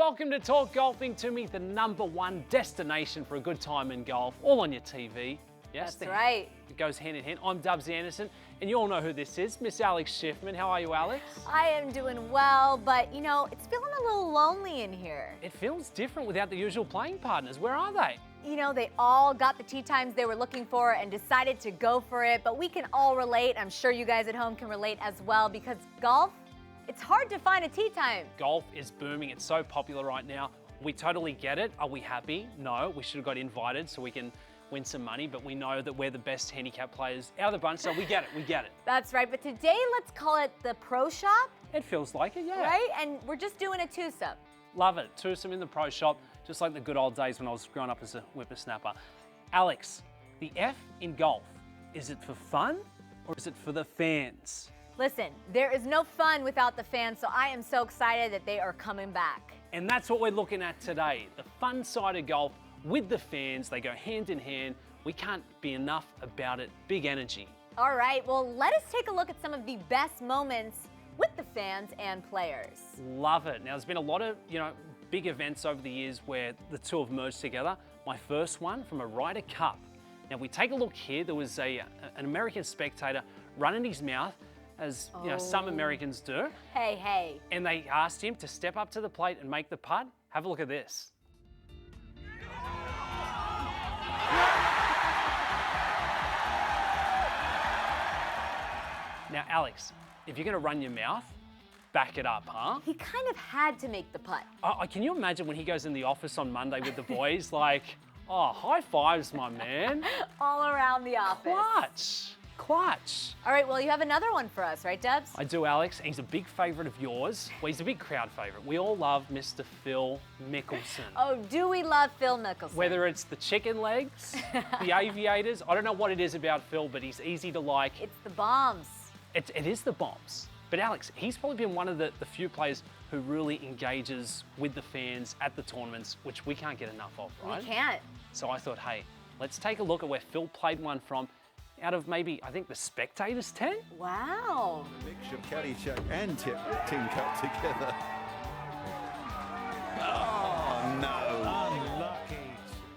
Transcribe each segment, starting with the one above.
welcome to Talk Golfing to Me, the #1 destination for a good time in golf, all on your TV. Yes, that's right. It goes hand in hand. I'm Dubs Anderson, and you all know who this is, Miss Alex Schiffman. How are you, Alex? I am doing well, but you know, it's feeling a little lonely in here. It feels different without the usual playing partners. Where are they? You know, they all got the tee times they were looking for and decided to go for it, but we can all relate. I'm sure you guys at home can relate as well, because golf, it's hard to find a tee time. Golf is booming. It's so popular right now. We totally get it. Are we happy? No, we should have got invited so we can win some money, but we know that we're the best handicap players out of the bunch, so we get it, we get it. That's right, but today let's call it the pro shop. It feels like it, yeah. Right, and we're just doing a twosome. Love it, twosome in the pro shop, just like the good old days when I was growing up as a whippersnapper. Alex, the F in golf, is it for fun or is it for the fans? Listen, there is no fun without the fans, so I am so excited that they are coming back. And that's what we're looking at today, the fun side of golf with the fans. They go hand in hand. We can't be enough about it. Big energy. All right, well, let us take a look at some of the best moments with the fans and players. Love it. Now, there's been a lot of, big events over the years where the two have merged together. My first one from a Ryder Cup. Now, if we take a look here, there was an American spectator running his mouth, as some Americans do. Hey, hey. And they asked him to step up to the plate and make the putt. Have a look at this. Now, Alex, if you're going to run your mouth, back it up, huh? He kind of had to make the putt. Can you imagine when he goes in the office on Monday with the boys, like, oh, high fives, my man. All around the office. Clutch. All right, well, you have another one for us, right, Dubs? I do, Alex. He's a big favourite of yours. Well, he's a big crowd favourite. We all love Mr. Phil Mickelson. Oh, do we love Phil Mickelson? Whether it's the chicken legs, the aviators, I don't know what it is about Phil, but he's easy to like. It's the bombs. It is the bombs. But Alex, he's probably been one of the few players who really engages with the fans at the tournaments, which we can't get enough of, right? We can't. So I thought, hey, let's take a look at where Phil played one from out of maybe, I think, the spectators' tent. Wow. A mixture of Caddyshack and Tin Cup together. Oh, no. Unlucky.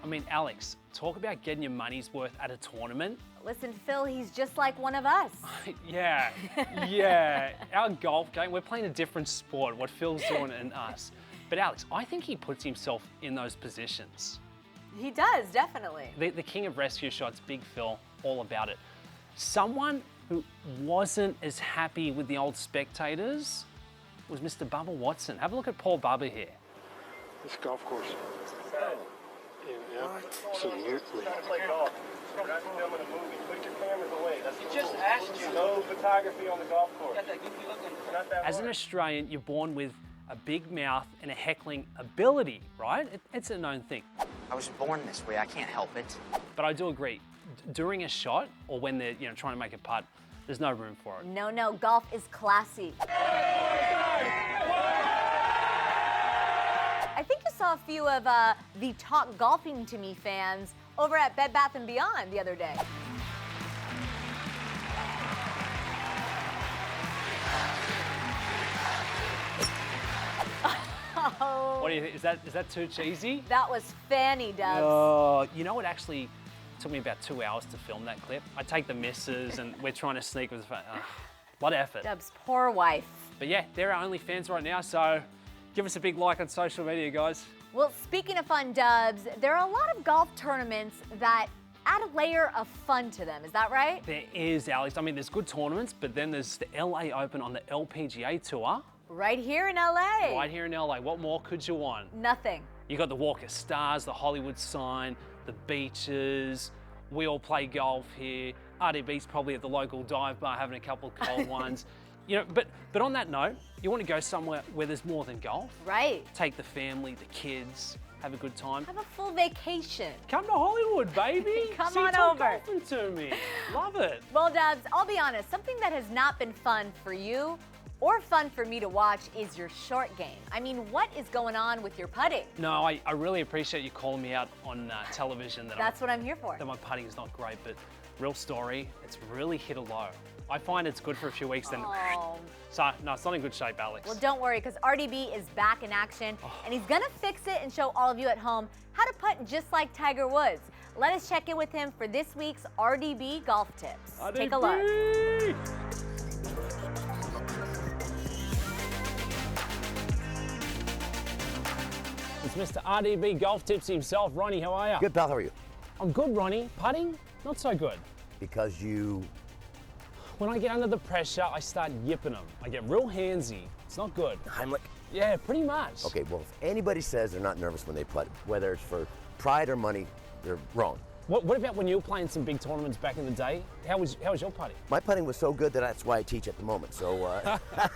I mean, Alex, talk about getting your money's worth at a tournament. Listen, Phil, he's just like one of us. Yeah. Our golf game, we're playing a different sport, what Phil's doing and us. But Alex, I think he puts himself in those positions. He does, definitely. The king of rescue shots, Big Phil, all about it. Someone who wasn't as happy with the old spectators was Mr. Bubba Watson. Have a look at Paul Bubba here. This golf course. Yeah. Absolutely. He just asked you. No photography on the golf course. As an Australian, you're born with a big mouth and a heckling ability, right? It's a known thing. I was born this way, I can't help it. But I do agree, during a shot or when they're trying to make a putt, there's no room for it. No, golf is classy. I think you saw a few of the Talk Golfing to Me fans over at Bed Bath & Beyond the other day. What do you think? Is that too cheesy? That was Fanny, Dubs. Oh, it actually took me about 2 hours to film that clip. I take the misses and we're trying to sneak with a lot of effort. Dubs' poor wife. But yeah, they're our only fans right now, so give us a big like on social media, guys. Well, speaking of fun, Dubs, there are a lot of golf tournaments that add a layer of fun to them. Is that right? There is, Alex. I mean, there's good tournaments, but then there's the LA Open on the LPGA Tour. Right here in LA. Right here in LA. What more could you want? Nothing. You got the Walk of Stars, the Hollywood sign, the beaches. We all play golf here. RDB's probably at the local dive bar having a couple of cold ones. But on that note, you want to go somewhere where there's more than golf. Right. Take the family, the kids, have a good time. Have a full vacation. Come to Hollywood, baby. Come See, on talk over. golfing to me. Love it. Well, Dubs, I'll be honest, something that has not been fun for you or fun for me to watch is your short game. I mean, what is going on with your putting? No, I really appreciate you calling me out on television. That's what I'm here for. That my putting is not great, but real story, it's really hit a low. I find it's good for a few weeks, then Oh. so no, it's not in good shape, Alex. Well, don't worry, because RDB is back in action, and he's gonna fix it and show all of you at home how to putt just like Tiger Woods. Let us check in with him for this week's RDB golf tips. Take a look. It's Mr. RDB Golf Tips himself. Ronnie, how are you? Good, pal. How are you? I'm good, Ronnie. Putting, not so good. Because you... When I get under the pressure, I start yipping them. I get real handsy. It's not good. Heimlich? Yeah, pretty much. Okay, well, if anybody says they're not nervous when they putt, whether it's for pride or money, they're wrong. What about when you were playing some big tournaments back in the day? How was your putting? My putting was so good that that's why I teach at the moment. So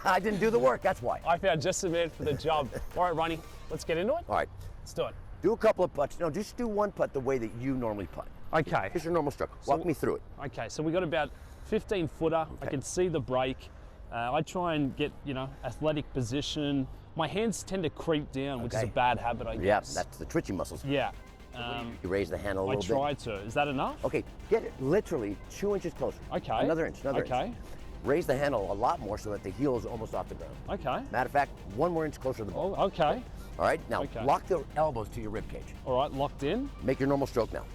I didn't do the work, that's why. I found just a man for the job. All right, Ronnie, let's get into it. All right, Let's do it. do a couple of putts. No, just do one putt the way that you normally putt. Okay. Here's your normal stroke. Walk me through it. Okay, so we got about 15 footer. I Okay. can see the break. I try and get, athletic position. My hands tend to creep down, which is a Okay. bad habit, I Yeah, guess. that's the twitchy muscles. Yeah. You raise the handle a I little try to. Is that enough? bit. Okay, get it literally 2 inches closer. Okay. Another inch, another Okay. inch. Raise the handle a lot more so that the heel is almost off the ground. Okay. Matter of fact, 1 more inch closer to the ball. Oh, okay. All right, now Okay. lock the elbows to your rib cage. All right, locked in. Make your normal stroke now.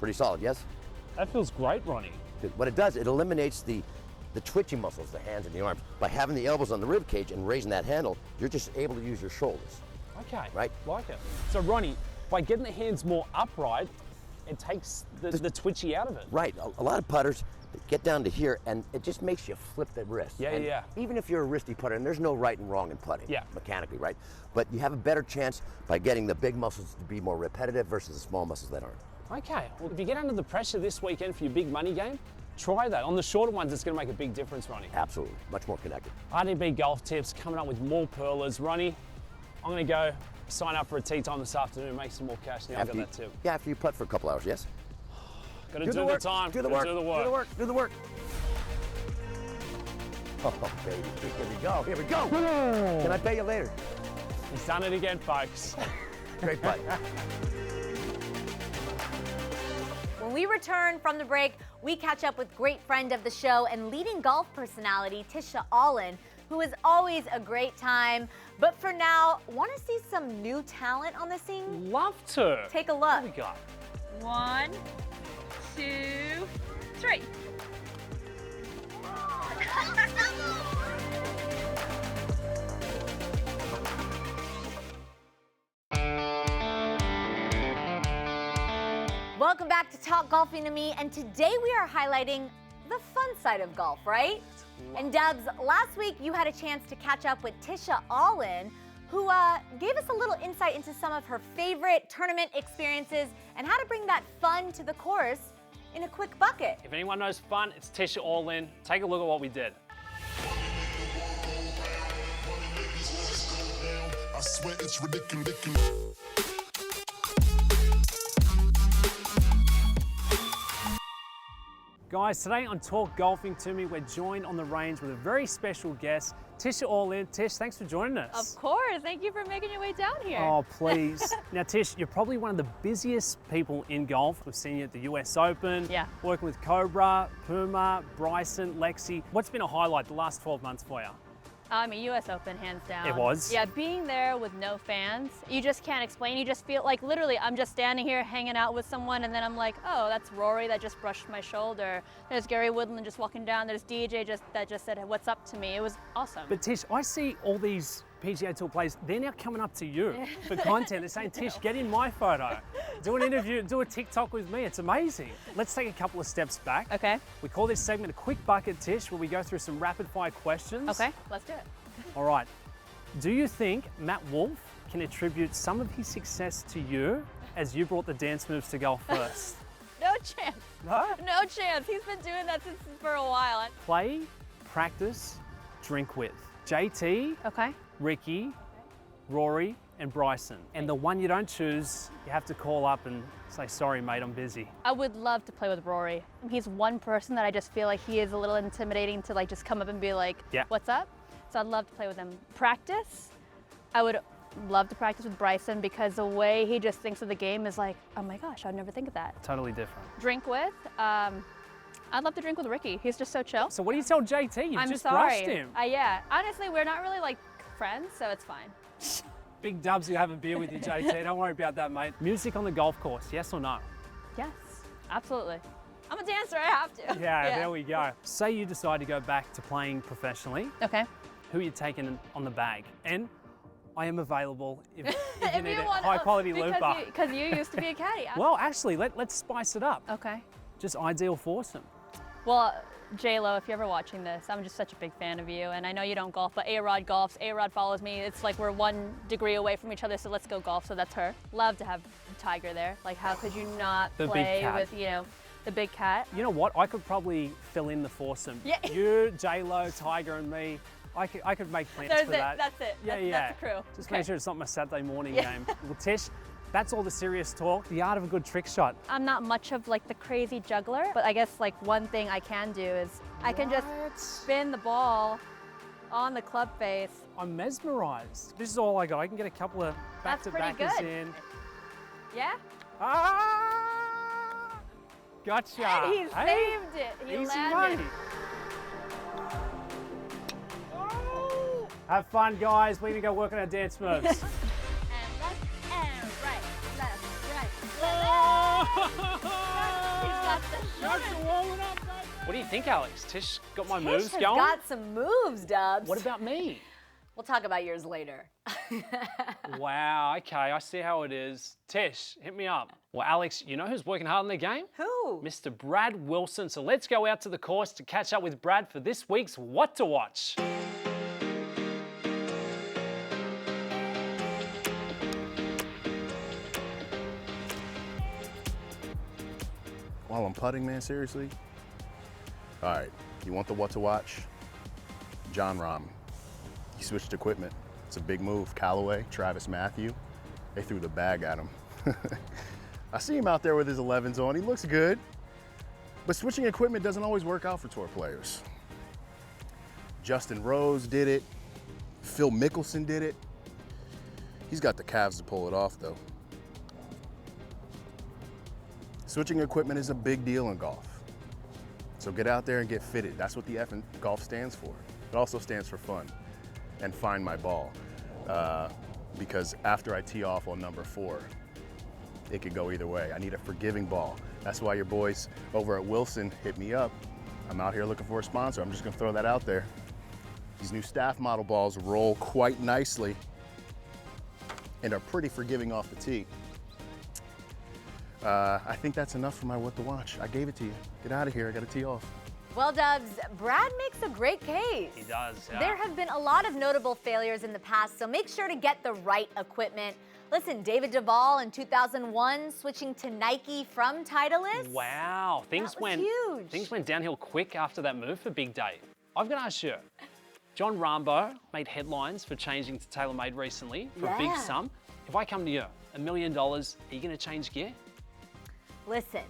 Pretty solid, yes? That feels great, Ronnie. Good. What it does, it eliminates the twitchy muscles, the hands and the arms. By having the elbows on the rib cage and raising that handle, you're just able to use your shoulders. Okay. Right. Like it. So, Ronnie, by getting the hands more upright, it takes the twitchy out of it. Right. A lot of putters get down to here, and it just makes you flip the wrist. Yeah, And yeah. Even if you're a wristy putter, and there's no right and wrong in putting, Yeah. mechanically, right? But you have a better chance by getting the big muscles to be more repetitive versus the small muscles that aren't. Okay. Well, if you get under the pressure this weekend for your big money game, try that. On the shorter ones, it's going to make a big difference, Ronnie. Absolutely. Much more connected. RDB Golf Tips coming up with more pearlers. Ronnie, I'm going to go sign up for a tee time this afternoon and make some more cash now. I've got that tip. Yeah, after you putt for a couple hours, yes? Got to do the time. Do the Gotta work. Do the work. Do the work. Do the work. Oh, baby. Here we go. Here we go. Can I pay you later? He's done it again, folks. Great putt. When we return from the break, we catch up with great friend of the show and leading golf personality, Tisha Allen, who is always a great time. But for now, want to see some new talent on the scene? Love to. Take a What look. we got? 1, 2, 3. Welcome back to Talk Golfing to Me, and today we are highlighting the fun side of golf, right? And Dubs, last week you had a chance to catch up with Tisha Allen, who gave us a little insight into some of her favorite tournament experiences and how to bring that fun to the course in a quick bucket. If anyone knows fun, it's Tisha Allen. Take a look at what we did. I swear it's ridiculous. Guys, today on Talk Golfing to Me, we're joined on the range with a very special guest, Tisha Allen. Tish, thanks for joining us. Of course. Thank you for making your way down here. Oh, please. Now, Tish, you're probably one of the busiest people in golf. We've seen you at the US Open, Yeah. working with Cobra, Puma, Bryson, Lexi. What's been a highlight the last 12 months for you? I mean, US Open, hands down. It was? Yeah, being there with no fans, you just can't explain. You just feel like literally I'm just standing here hanging out with someone, and then I'm like, oh, that's Rory that just brushed my shoulder. There's Gary Woodland just walking down. There's DJ that just said, what's up to me. It was awesome. But Tish, I see all these PGA Tour players, they're now coming up to you for content. They're saying, Tish, get in my photo. Do an interview, do a TikTok with me. It's amazing. Let's take a couple of steps back. Okay. We call this segment a quick bucket, Tish, where we go through some rapid fire questions. Okay, let's do it. All right. Do you think Matt Wolff can attribute some of his success to you as you brought the dance moves to golf first? No chance. No? No chance. He's been doing that since for a while. Play, practice, drink with. JT, Okay. Ricky, Rory, and Bryson. And the one you don't choose, you have to call up and say, sorry, mate, I'm busy. I would love to play with Rory. He's one person that I just feel like he is a little intimidating to like just come up and be like, Yeah. what's up? So I'd love to play with him. Practice, I would love to practice with Bryson because the way he just thinks of the game is like, oh my gosh, I'd never think of that. Totally different. Drink with, I'd love to drink with Ricky. He's just so chill. So what do you tell JT? You I'm just sorry. brushed him. Yeah. Honestly, we're not really like friends, so it's fine. Big dubs, you have a beer with you, JT. Don't worry about that, mate. Music on the golf course, yes or no? Yes, absolutely. I'm a dancer, I have to. Yeah, there we go. Say you decide to go back to playing professionally. Okay. Who are you taking on the bag? And I am available if you If need you a want- high-quality looper. Because you used to be a caddy. Well, actually, let's spice it up. Okay. Just ideal foursome. Well, J-Lo, if you're ever watching this, I'm just such a big fan of you, and I know you don't golf, but A-Rod golfs. A-Rod follows me. It's like we're 1 degree away from each other, so let's go golf. So that's her. Love to have Tiger there. Like, how could you not The big play cat. with, you know, the big cat? You know what? I could probably fill in the foursome. Yeah. You, J-Lo, Tiger, and me. I could make plans There's for it. that. That's it. Yeah, That's the crew. Just Okay. make sure it's not my Saturday morning Yeah. game. Well, Tish, that's all the serious talk. The art of a good trick shot. I'm not much of like the crazy juggler, but I guess like one thing I can do is I can just spin the ball on the club face. I'm mesmerized. This is all I got. I can get a couple of That's pretty back-to-backers good. in. Yeah? Ah! Gotcha. And he Hey, saved it. He easy landed. money. Have fun, guys. We need to go work on our dance moves. And left and right, left, right, What do you think, Alex? Tish got my Tish moves has going? got some moves, Dubs. What about me? We'll talk about yours later. Wow, okay, I see how it is. Tish, hit me up. Well, Alex, you know who's working hard in the game? Who? Mr. Brad Wilson. So let's go out to the course to catch up with Brad for this week's What to Watch. While I'm putting, man, seriously? All right, you want the what to watch? John Rahm. He switched equipment. It's a big move. Callaway, Travis Matthew, they threw the bag at him. I see him out there with his 11s on. He looks good. But switching equipment doesn't always work out for tour players. Justin Rose did it. Phil Mickelson did it. He's got the calves to pull it off, though. Switching equipment is a big deal in golf. So get out there and get fitted. That's what the F in golf stands for. It also stands for fun and find my ball. Because after I tee off on number 4, it could go either way. I need a forgiving ball. That's why your boys over at Wilson hit me up. I'm out here looking for a sponsor. I'm just gonna throw that out there. These new staff model balls roll quite nicely and are pretty forgiving off the tee. I think that's enough for my what to watch. I gave it to you. Get out of here, I gotta tee off. Well, Dubs, Brad makes a great case. He does, yeah. There have been a lot of notable failures in the past, so make sure to get the right equipment. Listen, David Duvall in 2001 switching to Nike from Titleist. Wow, things was huge. Things went downhill quick after that move for Big Dave. I've got to ask you, John Rambo made headlines for changing to TaylorMade recently for a big Yeah. sum. If I come to you, $1 million, are you going to change gear? Listen,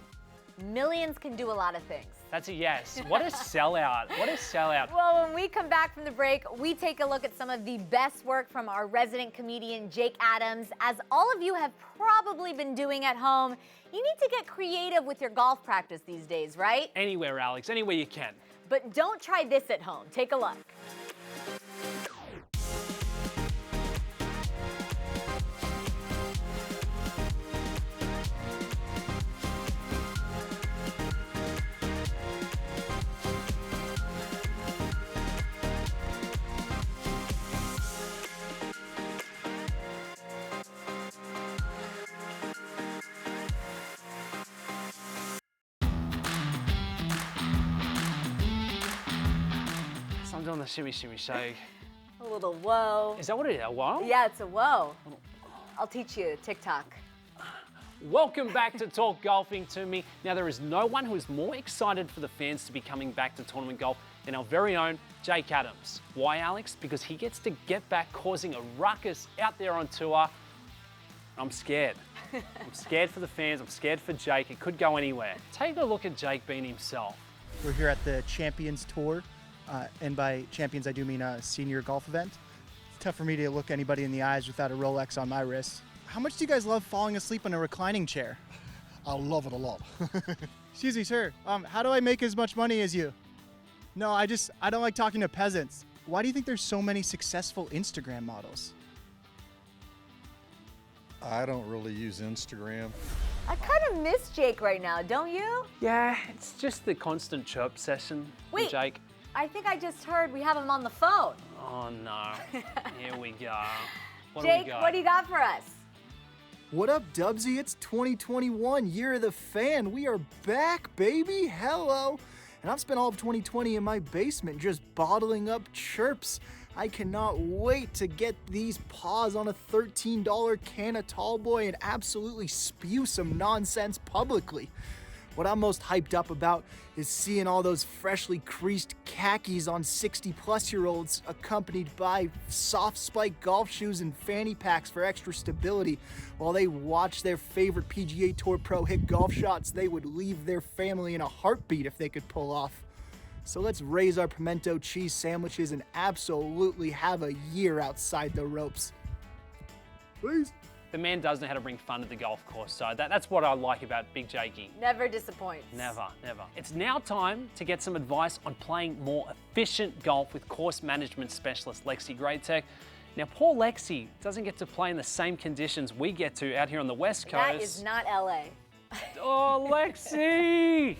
millions can do a lot of things. That's a yes. What a sellout. What a sellout. Well, when we come back from the break, we take a look at some of the best work from our resident comedian, Jake Adams. As all of you have probably been doing at home, you need to get creative with your golf practice these days, right? Anywhere, Alex, anywhere you can. But don't try this at home. Take a look. So I'm doing the shimmy, shimmy, shake. A little whoa. Is that what it is? A whoa? Yeah, it's a whoa. I'll teach you TikTok. Welcome back to Talk Golfing to Me. Now, there is no one who is more excited for the fans to be coming back to tournament golf than our very own Jake Adams. Why, Alex? Because he gets to get back causing a ruckus out there on tour. I'm scared. I'm scared for the fans. I'm scared for Jake. It could go anywhere. Take a look at Jake being himself. We're here at the Champions Tour, and by champions I do mean a senior golf event. It's tough for me to look anybody in the eyes without a Rolex on my wrist. How much do you guys love falling asleep in a reclining chair? I love it a lot. Excuse me, sir. How do I make as much money as you? No, I don't like talking to peasants. Why do you think there's so many successful Instagram models? I don't really use Instagram. I kind of miss Jake right now, don't you? Yeah, it's just the constant chirp session with Wait. Jake. I think I just heard we have him on the phone. Oh no, here we go. What Jake, do we got? what do you got for us? What up, Dubsy? It's 2021, year of the fan. We are back, baby. Hello. And I've spent all of 2020 in my basement just bottling up chirps. I cannot wait to get these paws on a $13 can of Tall Boy and absolutely spew some nonsense publicly. What I'm most hyped up about is seeing all those freshly creased khakis on 60-plus-year-olds accompanied by soft spike golf shoes and fanny packs for extra stability while they watch their favorite PGA Tour pro hit golf shots they would leave their family in a heartbeat if they could pull off. So let's raise our pimento cheese sandwiches and absolutely have a year outside the ropes. Please. The man does know how to bring fun to the golf course, so that's what I like about Big Jakey. Never disappoints. Never, never. It's now time to get some advice on playing more efficient golf with course management specialist Lexi Greatech. Now, poor Lexi doesn't get to play in the same conditions we get to out here on the West Coast. That is not LA. Oh, Lexi!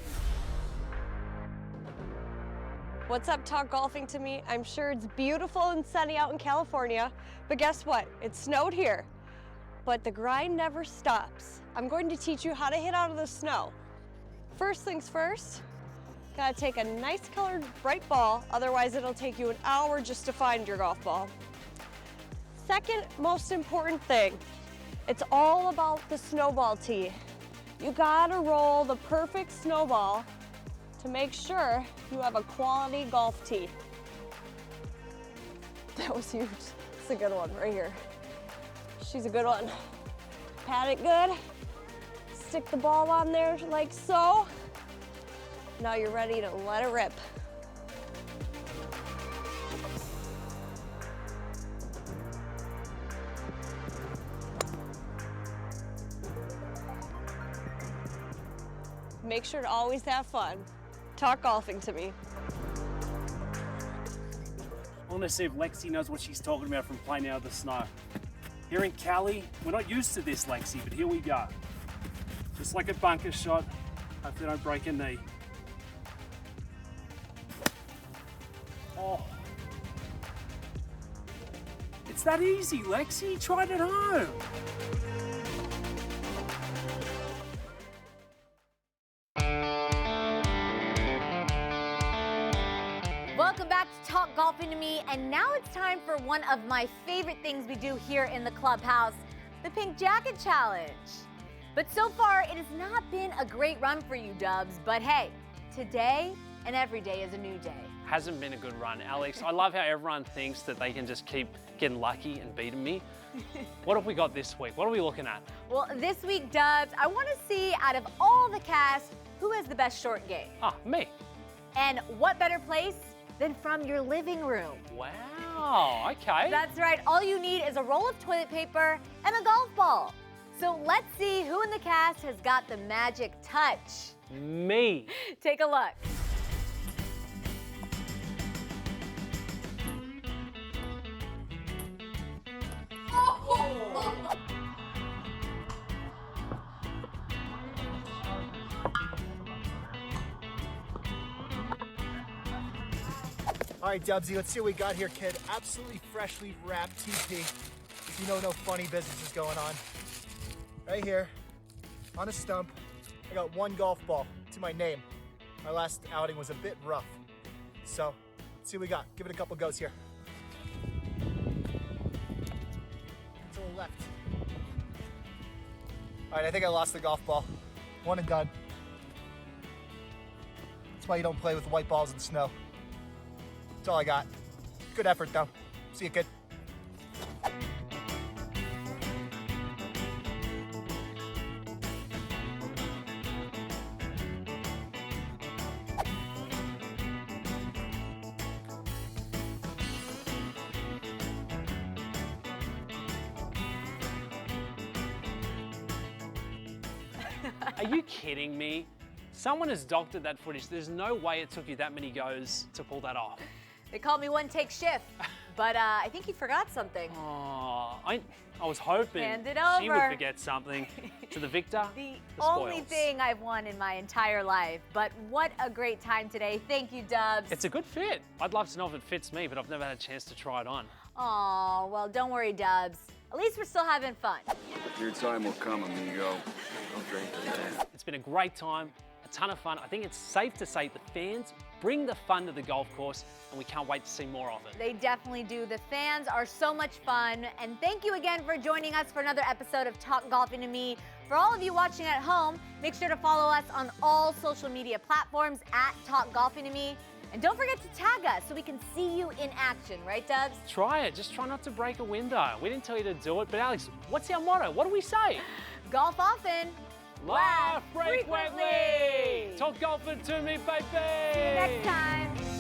What's up, Talk Golfing to Me? I'm sure it's beautiful and sunny out in California, but guess what? It snowed here. But the grind never stops. I'm going to teach you how to hit out of the snow. First things first, gotta take a nice colored bright ball, otherwise it'll take you an hour just to find your golf ball. Second most important thing, it's all about the snowball tee. You gotta roll the perfect snowball to make sure you have a quality golf tee. That was huge. It's a good one right here. She's a good one. Pat it good. Stick the ball on there like so. Now you're ready to let it rip. Make sure to always have fun. Talk golfing to me. I want to see if Lexi knows what she's talking about from playing out of the snow. Here in Cali, we're not used to this, Lexi, but here we go. Just like a bunker shot, hopefully don't break a knee. Oh. It's that easy, Lexi. Try it at home. Welcome back to Talk Golfing to Me, and now it's time for one of my favorite things we do here in the clubhouse, the Pink Jacket Challenge. But so far, it has not been a great run for you, Dubs, but hey, today and every day is a new day. Hasn't been a good run, Alex. I love how everyone thinks that they can just keep getting lucky and beating me. What have we got this week? What are we looking at? Well, this week, Dubs, I want to see out of all the cast, who has the best short game? Ah, me. And what better place than from your living room? Wow, okay. That's right. All you need is a roll of toilet paper and a golf ball. So let's see who in the cast has got the magic touch. Me. Take a look. All right, Dubsy, let's see what we got here, kid. Absolutely freshly wrapped TP. If you know no funny business is going on. Right here, on a stump, I got one golf ball to my name. My last outing was a bit rough. So, let's see what we got. Give it a couple goes here. To the left. All right, I think I lost the golf ball. One and done. That's why you don't play with white balls in snow. That's all I got. Good effort, though. See you, kid. Are you kidding me? Someone has doctored that footage. There's no way it took you that many goes to pull that off. They called me one take shift, but I think you forgot something. Oh, I was hoping Hand it she would over. forget something. To the victor, The the only spoils. thing I've won in my entire life. But what a great time today. Thank you, Dubs. It's a good fit. I'd love to know if it fits me, but I've never had a chance to try it on. Aw, well, don't worry, Dubs. At least we're still having fun. Your time will come, amigo. Don't drink today. It's been a great time, a ton of fun. I think it's safe to say the fans bring the fun to the golf course, and we can't wait to see more of it. They definitely do. The fans are so much fun. And thank you again for joining us for another episode of Talk Golfing to Me. For all of you watching at home, make sure to follow us on all social media platforms at Talk Golfing to Me. And don't forget to tag us so we can see you in action, right, Dubs? Try it. Just try not to break a window. We didn't tell you to do it, but Alex, what's our motto? What do we say? Golf often. Laugh frequently. Talk golfing to me, baby. See you next time.